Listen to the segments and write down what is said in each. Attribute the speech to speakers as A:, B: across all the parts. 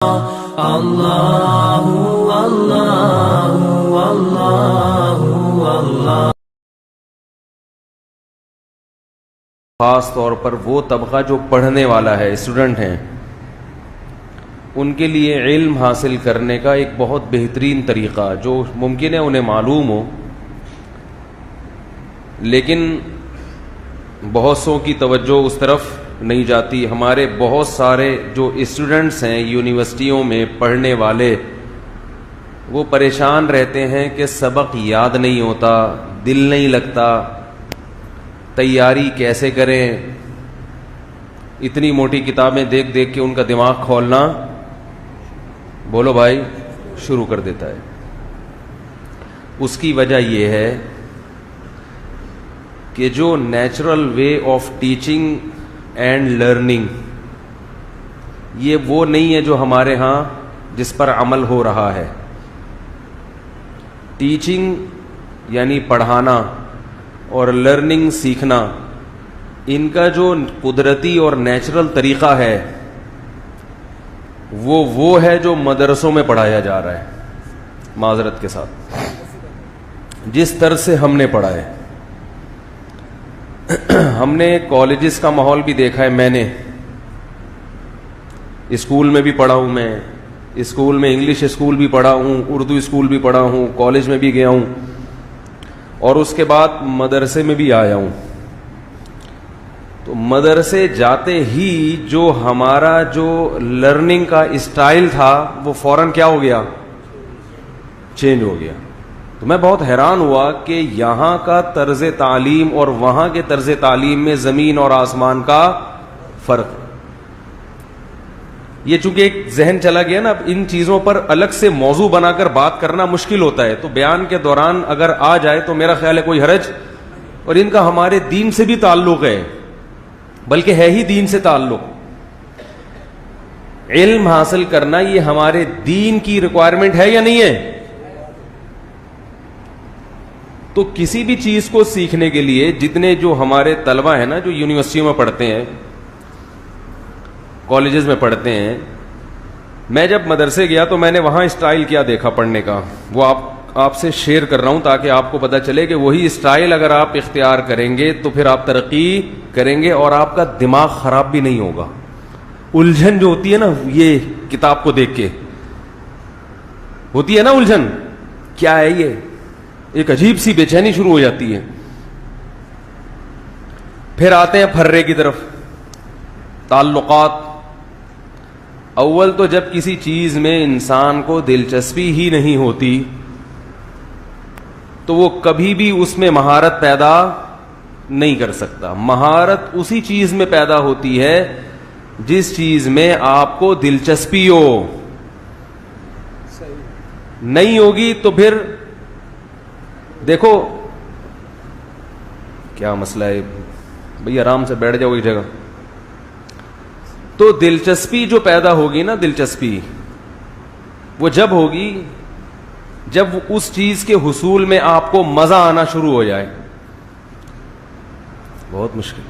A: اللہ اللہ اللہ اللہ۔
B: خاص طور پر وہ طبقہ جو پڑھنے والا ہے، اسٹوڈنٹ ہیں، ان کے لیے علم حاصل کرنے کا ایک بہت بہترین طریقہ جو ممکن ہے انہیں معلوم ہو، لیکن بہت سو کی توجہ اس طرف نہیں جاتی۔ ہمارے بہت سارے جو اسٹوڈنٹس ہیں یونیورسٹیوں میں پڑھنے والے، وہ پریشان رہتے ہیں کہ سبق یاد نہیں ہوتا، دل نہیں لگتا، تیاری کیسے کریں۔ اتنی موٹی کتابیں دیکھ دیکھ کے ان کا دماغ کھولنا، بولو بھائی، شروع کر دیتا ہے۔ اس کی وجہ یہ ہے کہ جو natural way of teaching and learning, یہ وہ نہیں ہے جو ہمارے ہاں جس پر عمل ہو رہا ہے۔ ٹیچنگ یعنی پڑھانا اور لرننگ سیکھنا، ان کا جو قدرتی اور نیچرل طریقہ ہے وہ ہے جو مدرسوں میں پڑھایا جا رہا ہے۔ معذرت کے ساتھ، جس طرح سے ہم نے پڑھا ہے، ہم نے کالجز کا ماحول بھی دیکھا ہے۔ میں نے اسکول میں بھی پڑھا ہوں، میں اسکول میں انگلش اسکول بھی پڑھا ہوں، اردو اسکول بھی پڑھا ہوں، کالج میں بھی گیا ہوں، اور اس کے بعد مدرسے میں بھی آیا ہوں۔ تو مدرسے جاتے ہی جو ہمارا جو لرننگ کا اسٹائل تھا وہ فوراً کیا ہو گیا؟ چینج ہو گیا۔ تو میں بہت حیران ہوا کہ یہاں کا طرز تعلیم اور وہاں کے طرز تعلیم میں زمین اور آسمان کا فرق۔ یہ چونکہ ایک ذہن چلا گیا نا، اب ان چیزوں پر الگ سے موضوع بنا کر بات کرنا مشکل ہوتا ہے، تو بیان کے دوران اگر آ جائے تو میرا خیال ہے کوئی حرج۔ اور ان کا ہمارے دین سے بھی تعلق ہے، بلکہ ہے ہی دین سے تعلق۔ علم حاصل کرنا یہ ہمارے دین کی ریکوائرمنٹ ہے یا نہیں ہے؟ تو کسی بھی چیز کو سیکھنے کے لیے جتنے جو ہمارے طلبہ ہیں نا، جو یونیورسٹیوں میں پڑھتے ہیں، کالجز میں پڑھتے ہیں، میں جب مدرسے گیا تو میں نے وہاں اسٹائل کیا دیکھا پڑھنے کا، وہ آپ سے شیئر کر رہا ہوں تاکہ آپ کو پتہ چلے کہ وہی اسٹائل اگر آپ اختیار کریں گے تو پھر آپ ترقی کریں گے اور آپ کا دماغ خراب بھی نہیں ہوگا۔ الجھن جو ہوتی ہے نا، یہ کتاب کو دیکھ کے ہوتی ہے نا الجھن، کیا ہے یہ؟ ایک عجیب سی بے چینی شروع ہو جاتی ہے۔ پھر آتے ہیں پھرے کی طرف، تعلقات۔ اول تو جب کسی چیز میں انسان کو دلچسپی ہی نہیں ہوتی تو وہ کبھی بھی اس میں مہارت پیدا نہیں کر سکتا۔ مہارت اسی چیز میں پیدا ہوتی ہے جس چیز میں آپ کو دلچسپی ہو، نہیں ہوگی تو پھر دیکھو کیا مسئلہ ہے بھئی، آرام سے بیٹھ جاؤ ایک جگہ۔ تو دلچسپی جو پیدا ہوگی نا، دلچسپی وہ جب ہوگی جب اس چیز کے حصول میں آپ کو مزہ آنا شروع ہو جائے۔ بہت مشکل،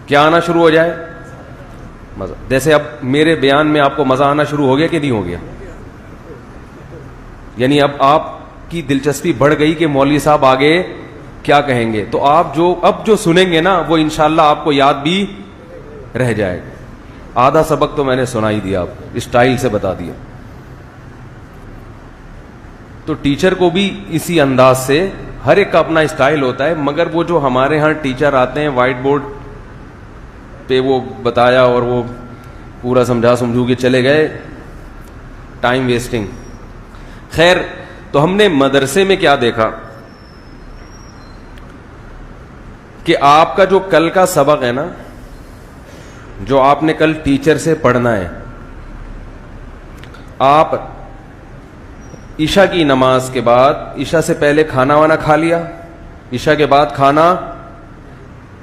B: کیا آنا شروع ہو جائے؟ مزہ۔ جیسے اب میرے بیان میں آپ کو مزہ آنا شروع ہو گیا کہ نہیں ہو گیا؟ یعنی اب آپ کی دلچسپی بڑھ گئی کہ مولوی صاحب آگے کیا کہیں گے، تو آپ اب جو سنیں گے نا وہ انشاءاللہ آپ کو یاد بھی رہ جائے گا۔ آدھا سبق تو میں نے سنا ہی دیا، آپ اسٹائل سے بتا دیا۔ تو ٹیچر کو بھی اسی انداز سے، ہر ایک کا اپنا اسٹائل ہوتا ہے، مگر وہ جو ہمارے ہاں ٹیچر آتے ہیں وائٹ بورڈ پہ وہ بتایا اور وہ پورا سمجھا سمجھو کے چلے گئے، ٹائم ویسٹنگ۔ خیر، تو ہم نے مدرسے میں کیا دیکھا کہ آپ کا جو کل کا سبق ہے نا، جو آپ نے کل ٹیچر سے پڑھنا ہے، آپ عشاء کی نماز کے بعد، عشاء سے پہلے کھانا وانا کھا لیا، عشاء کے بعد کھانا،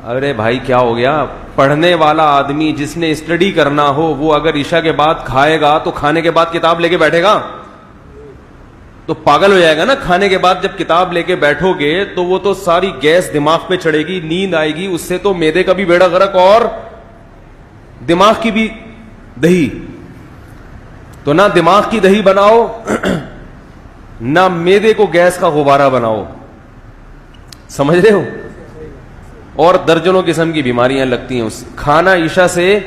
B: ارے بھائی کیا ہو گیا؟ پڑھنے والا آدمی جس نے اسٹڈی کرنا ہو وہ اگر عشاء کے بعد کھائے گا تو کھانے کے بعد کتاب لے کے بیٹھے گا تو پاگل ہو جائے گا نا۔ کھانے کے بعد جب کتاب لے کے بیٹھو گے تو وہ تو ساری گیس دماغ پہ چڑھے گی، نیند آئے گی، اس سے تو معدے کا بھی بیڑا غرق اور دماغ کی بھی دہی۔ تو نہ دماغ کی دہی بناؤ نہ معدے کو گیس کا غبارہ بناؤ. سمجھ رہے ہو؟ اور درجنوں قسم کی بیماریاں لگتی ہیں. کھانا عشاء سے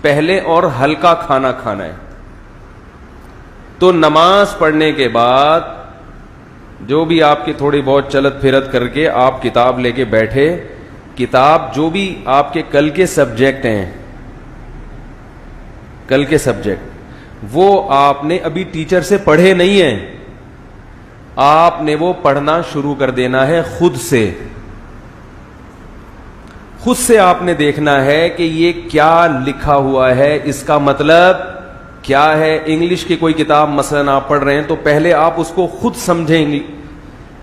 B: پہلے اور ہلکا کھانا کھانا ہے. تو نماز پڑھنے کے بعد جو بھی آپ کی تھوڑی بہت چلت پھرت کر کے آپ کتاب لے کے بیٹھے, کتاب جو بھی آپ کے کل کے سبجیکٹ ہیں, کل کے سبجیکٹ, وہ آپ نے ابھی ٹیچر سے پڑھے نہیں ہیں, آپ نے وہ پڑھنا شروع کر دینا ہے خود سے. خود سے آپ نے دیکھنا ہے کہ یہ کیا لکھا ہوا ہے, اس کا مطلب کیا ہے. انگلش کی کوئی کتاب مثلا آپ پڑھ رہے ہیں تو پہلے آپ اس کو خود سمجھیں گے.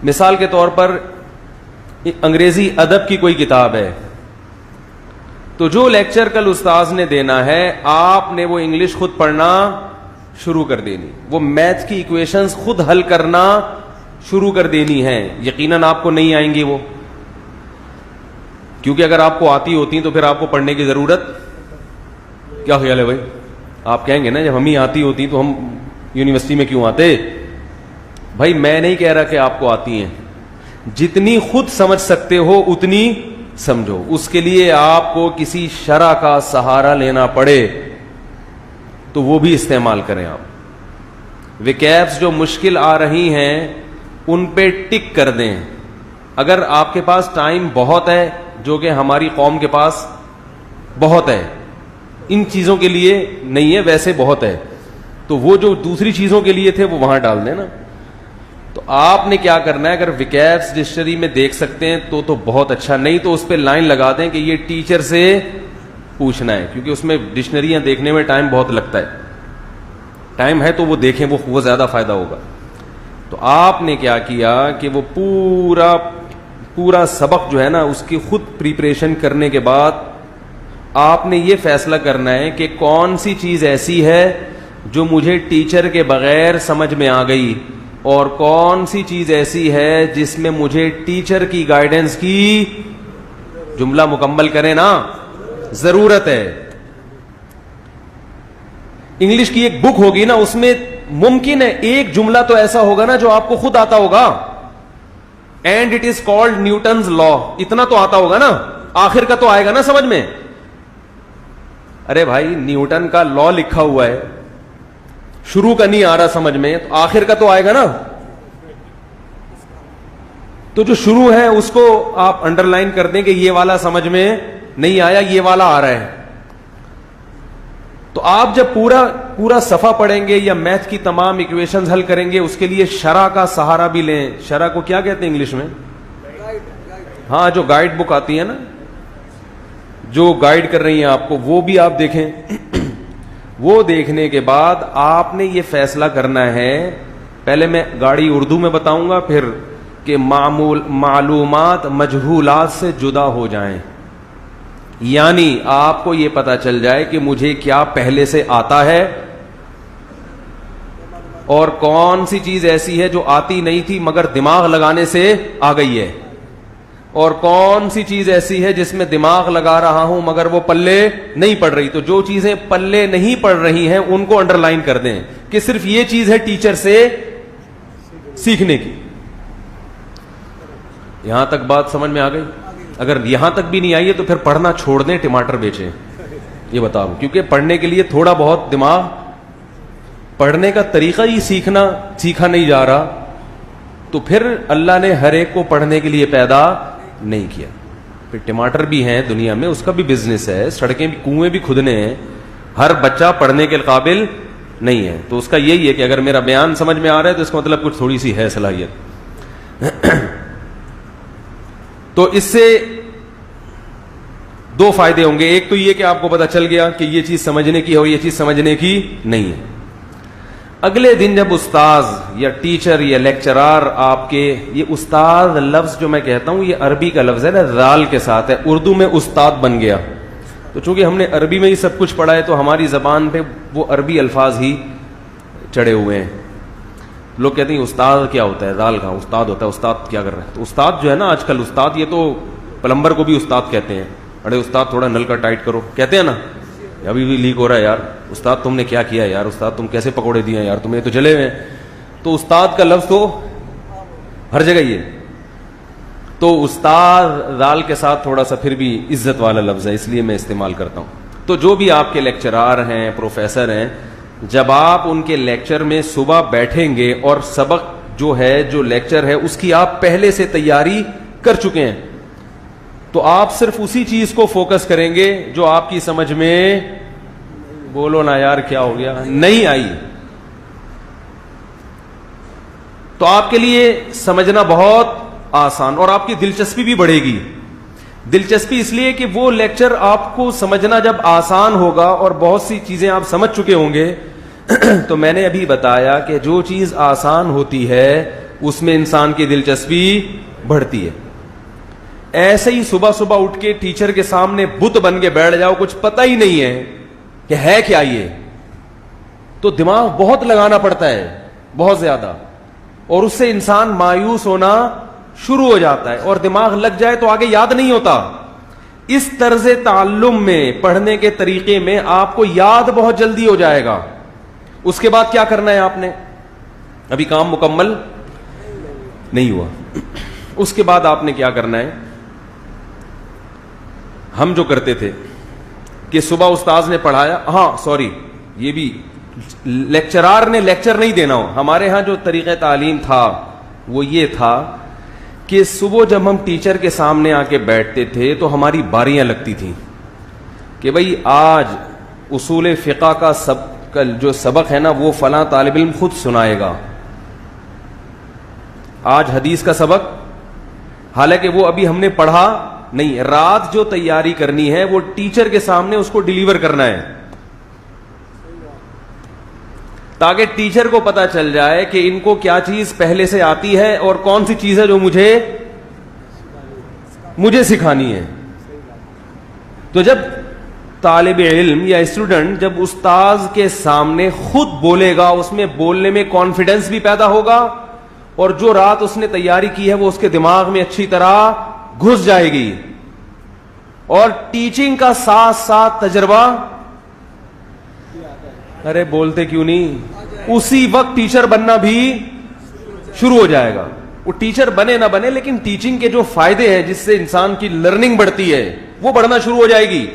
B: مثال کے طور پر انگریزی ادب کی کوئی کتاب ہے تو جو لیکچر کل استاذ نے دینا ہے آپ نے وہ انگلش خود پڑھنا شروع کر دینی, وہ میتھ کی ایکویشنز خود حل کرنا شروع کر دینی ہے. یقیناً آپ کو نہیں آئیں گی وہ, کیونکہ اگر آپ کو آتی ہوتی تو پھر آپ کو پڑھنے کی ضرورت, کیا خیال ہے بھائی؟ آپ کہیں گے نا جب ہمیں آتی ہوتی تو ہم یونیورسٹی میں کیوں آتے. بھائی میں نہیں کہہ رہا کہ آپ کو آتی ہیں, جتنی خود سمجھ سکتے ہو اتنی سمجھو. اس کے لیے آپ کو کسی شرع کا سہارا لینا پڑے تو وہ بھی استعمال کریں. آپ ویکیبس جو مشکل آ رہی ہیں ان پہ ٹک کر دیں. اگر آپ کے پاس ٹائم بہت ہے, جو کہ ہماری قوم کے پاس بہت ہے, ان چیزوں کے لیے نہیں ہے ویسے بہت ہے, تو وہ جو دوسری چیزوں کے لیے تھے وہ وہاں ڈال دیں نا. تو آپ نے کیا کرنا ہے, اگر ویکیبس ڈکشنری میں دیکھ سکتے ہیں تو بہت اچھا, نہیں تو اس پہ لائن لگا دیں کہ یہ ٹیچر سے پوچھنا ہے, کیونکہ اس میں ڈکشنریاں دیکھنے میں ٹائم بہت لگتا ہے. ٹائم ہے تو وہ دیکھیں, وہ زیادہ فائدہ ہوگا. تو آپ نے کیا کیا کہ وہ پورا سبق جو ہے نا اس کی خود پریپریشن کرنے کے بعد آپ نے یہ فیصلہ کرنا ہے کہ کون سی چیز ایسی ہے جو مجھے ٹیچر کے بغیر سمجھ میں آ گئی, اور کون سی چیز ایسی ہے جس میں مجھے ٹیچر کی گائیڈنس کی, جملہ مکمل کریں نا, ضرورت ہے. انگلش کی ایک بک ہوگی نا, اس میں ممکن ہے ایک جملہ تو ایسا ہوگا نا جو آپ کو خود آتا ہوگا, and it is called Newton's law, اتنا تو آتا ہوگا نا, آخر کا تو آئے گا نا سمجھ میں. ارے بھائی نیوٹن کا لا لکھا ہوا ہے, شروع کا نہیں آ رہا سمجھ میں, تو آخر کا تو آئے گا نا. تو جو شروع ہے اس کو آپ انڈر لائن کر دیں کہ یہ والا سمجھ میں نہیں آیا, یہ والا آ رہا ہے. تو آپ جب پورا صفحہ پڑھیں گے یا میتھ کی تمام ایکویشنز حل کریں گے, اس کے لیے شرع کا سہارا بھی لیں. شرع کو کیا کہتے ہیں انگلش میں؟ ہاں, جو گائیڈ بک آتی ہے نا, جو گائیڈ کر رہی ہیں آپ کو, وہ بھی آپ دیکھیں. وہ دیکھنے کے بعد آپ نے یہ فیصلہ کرنا ہے, پہلے میں گاڑی اردو میں بتاؤں گا, پھر کہ معلومات مجہولات سے جدا ہو جائیں, یعنی آپ کو یہ پتا چل جائے کہ مجھے کیا پہلے سے آتا ہے اور کون سی چیز ایسی ہے جو آتی نہیں تھی مگر دماغ لگانے سے آ گئی ہے, اور کون سی چیز ایسی ہے جس میں دماغ لگا رہا ہوں مگر وہ پلے نہیں پڑ رہی. تو جو چیزیں پلے نہیں پڑ رہی ہیں ان کو انڈر لائن کر دیں کہ صرف یہ چیز ہے ٹیچر سے سیکھنے کی. یہاں تک بات سمجھ میں آ گئی؟ اگر یہاں تک بھی نہیں آئی ہے تو پھر پڑھنا چھوڑ دیں, ٹماٹر بیچیں, یہ بتاؤ. کیونکہ پڑھنے کے لیے تھوڑا بہت دماغ, پڑھنے کا طریقہ ہی سیکھا نہیں جا رہا, تو پھر اللہ نے ہر ایک کو پڑھنے کے لیے پیدا نہیں کیا. پھر ٹماٹر بھی ہیں دنیا میں, اس کا بھی بزنس ہے, سڑکیں بھی, کنویں بھی کھدنے ہیں, ہر بچہ پڑھنے کے قابل نہیں ہے. تو اس کا یہی ہے کہ اگر میرا بیان سمجھ میں آ رہا ہے تو اس کا مطلب کچھ تھوڑی سی ہے صلاحیت. تو اس سے دو فائدے ہوں گے. ایک تو یہ کہ آپ کو پتا چل گیا کہ یہ چیز سمجھنے کی ہے اور یہ چیز سمجھنے کی نہیں ہے. اگلے دن جب استاذ یا ٹیچر یا لیکچرار آپ کے, یہ استاد لفظ جو میں کہتا ہوں یہ عربی کا لفظ ہے نا, ذال کے ساتھ ہے, اردو میں استاد بن گیا. تو چونکہ ہم نے عربی میں ہی سب کچھ پڑھا ہے تو ہماری زبان پہ وہ عربی الفاظ ہی چڑھے ہوئے ہیں. لوگ کہتے ہیں استاد کیا ہوتا ہے, ذال کہاں استاد ہوتا ہے, استاد کیا کر رہا ہے. تو استاد جو ہے نا آج کل, استاد یہ تو پلمبر کو بھی استاد کہتے ہیں, ارے استاد تھوڑا نل کا ٹائٹ کرو, کہتے ہیں نا, ابھی بھی لیک ہو رہا ہے یار, استاد تم نے کیا کیا یار, استاد تم کیسے پکوڑے دیے ہیں یار, تمہیں تو جلے ہوئے ہیں. تو استاد کا لفظ تو ہر جگہ ہی ہے. تو استاد دال کے ساتھ تھوڑا سا پھر بھی عزت والا لفظ ہے, اس لیے میں استعمال کرتا ہوں. تو جو بھی آپ کے لیکچرار ہیں, پروفیسر ہیں, جب آپ ان کے لیکچر میں صبح بیٹھیں گے اور سبق جو ہے, جو لیکچر ہے, اس کی آپ پہلے سے تیاری کر چکے ہیں, تو آپ صرف اسی چیز کو فوکس کریں گے جو آپ کی سمجھ میں, بولو نا یار کیا ہو گیا, نہیں آئی. تو آپ کے لیے سمجھنا بہت آسان, اور آپ کی دلچسپی بھی بڑھے گی. دلچسپی اس لیے کہ وہ لیکچر آپ کو سمجھنا جب آسان ہوگا اور بہت سی چیزیں آپ سمجھ چکے ہوں گے, تو میں نے ابھی بتایا کہ جو چیز آسان ہوتی ہے اس میں انسان کی دلچسپی بڑھتی ہے. ایسے ہی صبح صبح اٹھ کے ٹیچر کے سامنے بت بن کے بیٹھ جاؤ, کچھ پتہ ہی نہیں ہے کہ ہے کیا یہ, تو دماغ بہت لگانا پڑتا ہے, بہت زیادہ, اور اس سے انسان مایوس ہونا شروع ہو جاتا ہے, اور دماغ لگ جائے تو آگے یاد نہیں ہوتا. اس طرز تعلم میں, پڑھنے کے طریقے میں آپ کو یاد بہت جلدی ہو جائے گا. اس کے بعد کیا کرنا ہے آپ نے, ابھی کام مکمل نہیں ہوا. اس کے بعد آپ نے کیا کرنا ہے, ہم جو کرتے تھے کہ صبح استاذ نے پڑھایا, ہاں سوری, یہ بھی لیکچرار نے لیکچر نہیں دینا ہو. ہمارے ہاں جو طریقہ تعلیم تھا وہ یہ تھا کہ صبح جب ہم ٹیچر کے سامنے آ کے بیٹھتے تھے تو ہماری باریاں لگتی تھیں کہ بھئی آج اصول فقہ کا جو سبق ہے نا وہ فلاں طالب علم خود سنائے گا, آج حدیث کا سبق, حالانکہ وہ ابھی ہم نے پڑھا نہیں, رات جو تیاری کرنی ہے وہ ٹیچر کے سامنے اس کو ڈیلیور کرنا ہے, تاکہ ٹیچر کو پتا چل جائے کہ ان کو کیا چیز پہلے سے آتی ہے اور کون سی چیز ہے جو مجھے سکھانی ہے. تو جب طالب علم یا اسٹوڈنٹ جب استاذ کے سامنے خود بولے گا, اس میں بولنے میں کانفیڈنس بھی پیدا ہوگا, اور جو رات اس نے تیاری کی ہے وہ اس کے دماغ میں اچھی طرح گھس جائے گی, اور ٹیچنگ کا ساتھ ساتھ تجربہ, ارے بولتے کیوں نہیں, اسی وقت ٹیچر بننا بھی شروع ہو جائے گا. وہ ٹیچر بنے نہ بنے, لیکن ٹیچنگ کے جو فائدے ہیں جس سے انسان کی لرننگ بڑھتی ہے وہ بڑھنا شروع ہو جائے گی.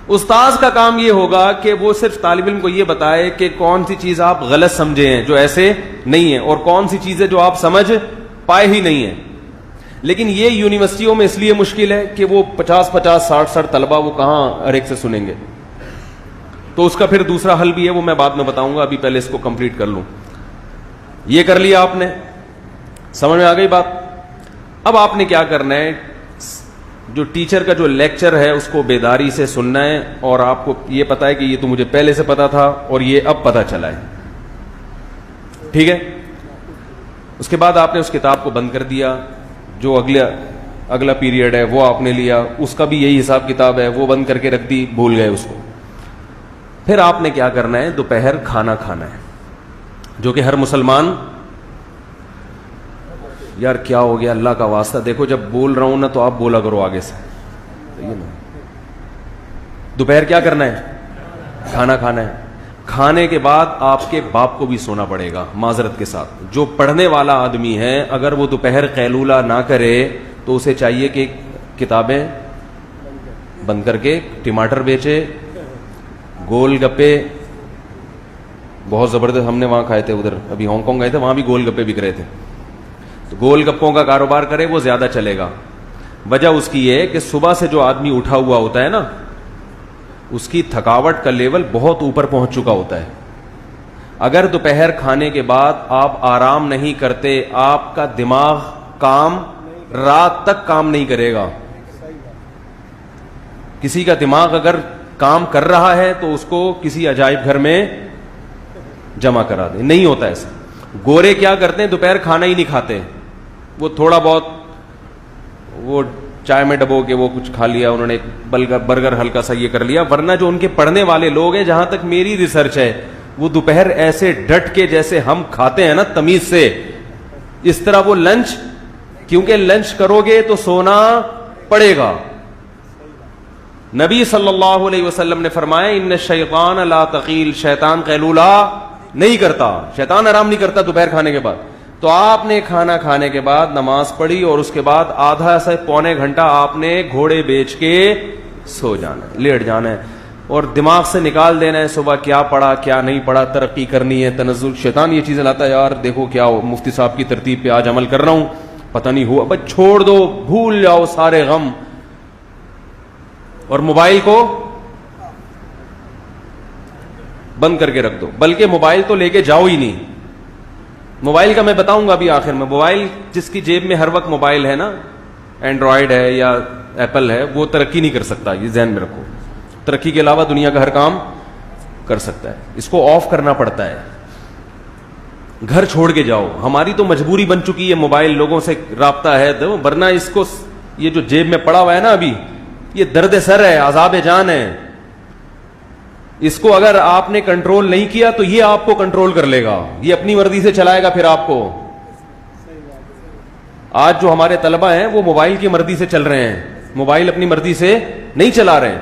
B: استاذ کا کام یہ ہوگا کہ وہ صرف طالب علم کو یہ بتائے کہ کون سی چیز آپ غلط سمجھے ہیں جو ایسے نہیں ہے, اور کون سی چیزیں جو آپ سمجھ پائے ہی نہیں ہیں. لیکن یہ یونیورسٹیوں میں اس لیے مشکل ہے کہ وہ 50-50 60 طلبہ وہ کہاں ہر ایک سے سنیں گے. تو اس کا پھر دوسرا حل بھی ہے, وہ میں بعد میں بتاؤں گا, ابھی پہلے اس کو کمپلیٹ کر لوں. یہ کر لیا آپ نے, سمجھ میں آ گئی بات. اب آپ نے کیا کرنا ہے, جو ٹیچر کا جو لیکچر ہے اس کو بیداری سے سننا ہے, اور آپ کو یہ پتا ہے کہ یہ تو مجھے پہلے سے پتا تھا اور یہ اب پتا چلا ہے, ٹھیک ہے. اس کے بعد آپ نے اس کتاب کو بند کر دیا, جو اگلا پیریڈ ہے وہ آپ نے لیا, اس کا بھی یہی حساب کتاب ہے, وہ بند کر کے رکھ دی, بھول گئے اس کو. پھر آپ نے کیا کرنا ہے, دوپہر کھانا کھانا ہے, جو کہ ہر مسلمان, یار کیا ہو گیا اللہ کا واسطہ, دیکھو جب بول رہا ہوں نا تو آپ بولا کرو آگے سے. دوپہر کیا کرنا ہے, کھانا کھانا ہے. کھانے کے بعد آپ کے باپ کو بھی سونا پڑے گا, معذرت کے ساتھ. جو پڑھنے والا آدمی ہے اگر وہ دوپہر قیلولہ نہ کرے تو اسے چاہیے کہ کتابیں بند کر کے ٹماٹر بیچے, گول گپے, بہت زبردست ہم نے وہاں کھائے تھے, ادھر ابھی ہانگ کانگ گئے تھے, وہاں بھی گول گپے بک رہے تھے, تو گول گپوں کا کاروبار کرے, وہ زیادہ چلے گا. وجہ اس کی یہ کہ صبح سے جو آدمی اٹھا ہوا ہوتا ہے نا, اس کی تھکاوٹ کا لیول بہت اوپر پہنچ چکا ہوتا ہے. اگر دوپہر کھانے کے بعد آپ آرام نہیں کرتے, آپ کا دماغ رات تک کام نہیں کرے گا. کسی کا دماغ اگر کام کر رہا ہے تو اس کو کسی عجائب گھر میں جمع کرا دیں, نہیں ہوتا ایسا. گورے کیا کرتے ہیں, دوپہر کھانا ہی نہیں کھاتے, وہ تھوڑا بہت وہ چائے میں ڈبو کے وہ کچھ کھا لیا انہوں نے, برگر ہلکا سا یہ کر لیا. ورنہ جو ان کے پڑھنے والے لوگ ہیں, جہاں تک میری ریسرچ ہے, وہ دوپہر ایسے ڈٹ کے جیسے ہم کھاتے ہیں نا تمیز سے, اس طرح وہ لنچ, کیونکہ لنچ کرو گے تو سونا پڑے گا. نبی صلی اللہ علیہ وسلم نے فرمایا ان الشیطان لا تقیل, شیطان قیلولہ نہیں کرتا, شیطان آرام نہیں کرتا دوپہر کھانے کے بعد. تو آپ نے کھانا کھانے کے بعد نماز پڑھی اور اس کے بعد آدھا سے پونے گھنٹہ آپ نے گھوڑے بیچ کے سو جانا ہے, لیٹ جانا ہے, اور دماغ سے نکال دینا ہے صبح کیا پڑھا کیا نہیں پڑھا, ترقی کرنی ہے, تنزل. شیطان یہ چیزیں لاتا ہے, یار دیکھو کیا ہو, مفتی صاحب کی ترتیب پہ آج عمل کر رہا ہوں, پتہ نہیں ہوا, بس چھوڑ دو, بھول جاؤ سارے غم. اور موبائل کو بند کر کے رکھ دو, بلکہ موبائل تو لے کے جاؤ ہی نہیں. موبائل کا میں بتاؤں گا ابھی آخر میں. موبائل جس کی جیب میں ہر وقت موبائل ہے نا, اینڈرائڈ ہے یا ایپل ہے, وہ ترقی نہیں کر سکتا, یہ ذہن میں رکھو. ترقی کے علاوہ دنیا کا ہر کام کر سکتا ہے, اس کو آف کرنا پڑتا ہے, گھر چھوڑ کے جاؤ. ہماری تو مجبوری بن چکی ہے, موبائل لوگوں سے رابطہ ہے, ورنہ اس کو یہ جو جیب میں پڑا ہوا ہے نا ابھی, یہ درد سر ہے, عذاب جان ہے. اس کو اگر آپ نے کنٹرول نہیں کیا تو یہ آپ کو کنٹرول کر لے گا, یہ اپنی مرضی سے چلائے گا پھر آپ کو. آج جو ہمارے طلبہ ہیں وہ موبائل کی مرضی سے چل رہے ہیں, موبائل اپنی مرضی سے نہیں چلا رہے ہیں.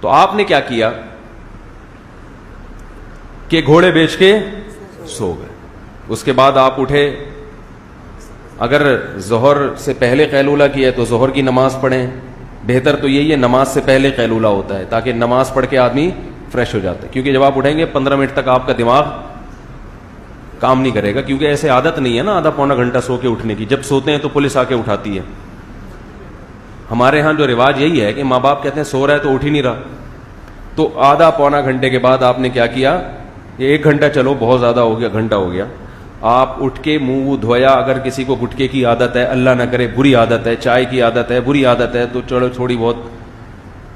B: تو آپ نے کیا کیا کہ گھوڑے بیچ کے سو گئے. اس کے بعد آپ اٹھے, اگر ظہر سے پہلے قیلولہ کیا ہے تو ظہر کی نماز پڑھیں. بہتر تو یہی ہے نماز سے پہلے قیلولہ ہوتا ہے, تاکہ نماز پڑھ کے آدمی فریش ہو جاتا ہے. کیونکہ جب آپ اٹھیں گے 15 منٹ تک آپ کا دماغ کام نہیں کرے گا, کیونکہ ایسے عادت نہیں ہے نا آدھا پونا گھنٹہ سو کے اٹھنے کی. جب سوتے ہیں تو پولیس آ کے اٹھاتی ہے. ہمارے ہاں جو رواج یہی ہے کہ ماں باپ کہتے ہیں سو رہا ہے تو اٹھ ہی نہیں رہا. تو آدھا پونا گھنٹے کے بعد آپ نے کیا کیا, یہ 1 گھنٹہ چلو بہت زیادہ ہو گیا, گھنٹہ ہو گیا, آپ اٹھ کے منہ دھویا. اگر کسی کو گٹکے کی عادت ہے, اللہ نہ کرے بری عادت ہے, چائے کی عادت ہے, بری عادت ہے, تو چلو تھوڑی بہت,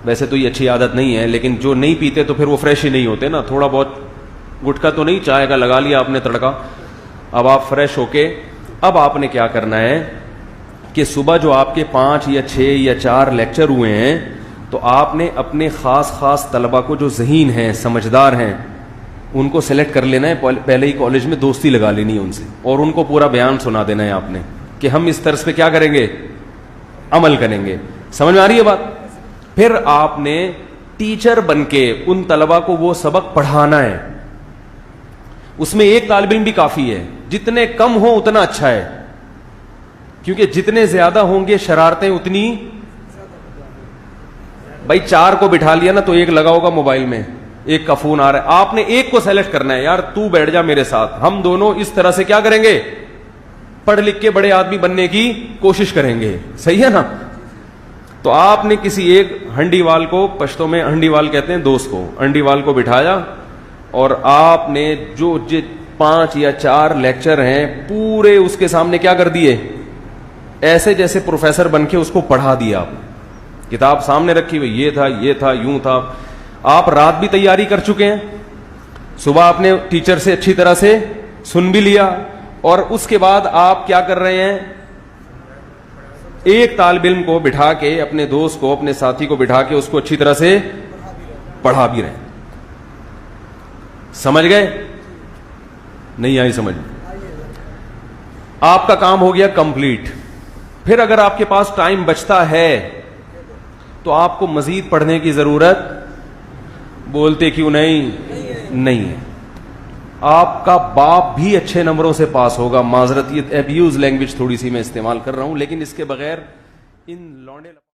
B: ویسے تو یہ اچھی عادت نہیں ہے, لیکن جو نہیں پیتے تو پھر وہ فریش ہی نہیں ہوتے نا. تھوڑا بہت گٹکا تو نہیں, چائے کا لگا لیا آپ نے تڑکا. اب آپ فریش ہو کے, اب آپ نے کیا کرنا ہے کہ صبح جو آپ کے 5 یا 6 یا 4 لیکچر ہوئے ہیں, تو آپ نے اپنے خاص طلبہ کو جو ذہین ہیں, سمجھدار ہیں, ان کو سلیکٹ کر لینا ہے. پہلے ہی کالج میں دوستی لگا لینی ہے ان سے, اور ان کو پورا بیان سنا دینا ہے آپ نے کہ ہم اس طرز پہ کیا کریں گے, عمل کریں گے. سمجھ میں آ رہی ہے بات؟ پھر آپ نے ٹیچر بن کے ان طلبہ کو وہ سبق پڑھانا ہے. اس میں 1 طالب علم بھی کافی ہے, جتنے کم ہوں اتنا اچھا ہے, کیونکہ جتنے زیادہ ہوں گے شرارتیں اتنی. بھائی 4 کو بٹھا لیا نا تو 1 لگا ہوگا موبائل میں, 1 کا فون آ رہا ہے, آپ نے 1 کو سیلیکٹ کرنا ہے, یار تو بیٹھ جا میرے ساتھ, ہم دونوں اس طرح سے کیا کریں گے, پڑھ لکھ کے بڑے آدمی بننے کی کوشش کریں گے. صحیح ہے نا؟ تو آپ نے کسی ایک ہنڈی وال کو, پشتوں میں ہنڈی وال کہتے ہیں دوست کو, ہنڈی وال کو بٹھایا, اور آپ نے جو 5 یا 4 لیکچر ہیں پورے اس کے سامنے کیا کر دیے, ایسے جیسے پروفیسر بن کے اس کو پڑھا دیا. آپ کتاب سامنے رکھی ہوئی, یہ تھا یوں تھا. آپ رات بھی تیاری کر چکے ہیں, صبح آپ نے ٹیچر سے اچھی طرح سے سن بھی لیا, اور اس کے بعد آپ کیا کر رہے ہیں, 1 طالب علم کو بٹھا کے, اپنے دوست کو, اپنے ساتھی کو بٹھا کے اس کو اچھی طرح سے پڑھا بھی رہے ہیں. سمجھ گئے؟ نہیں آئی سمجھ؟ آپ کا کام ہو گیا کمپلیٹ. پھر اگر آپ کے پاس ٹائم بچتا ہے تو آپ کو مزید پڑھنے کی ضرورت, بولتے کیوں نہیں ہے. آپ کا باپ بھی اچھے نمبروں سے پاس ہوگا. معذرت, یہ ابیوز لینگویج تھوڑی سی میں استعمال کر رہا ہوں, لیکن اس کے بغیر ان لونڈے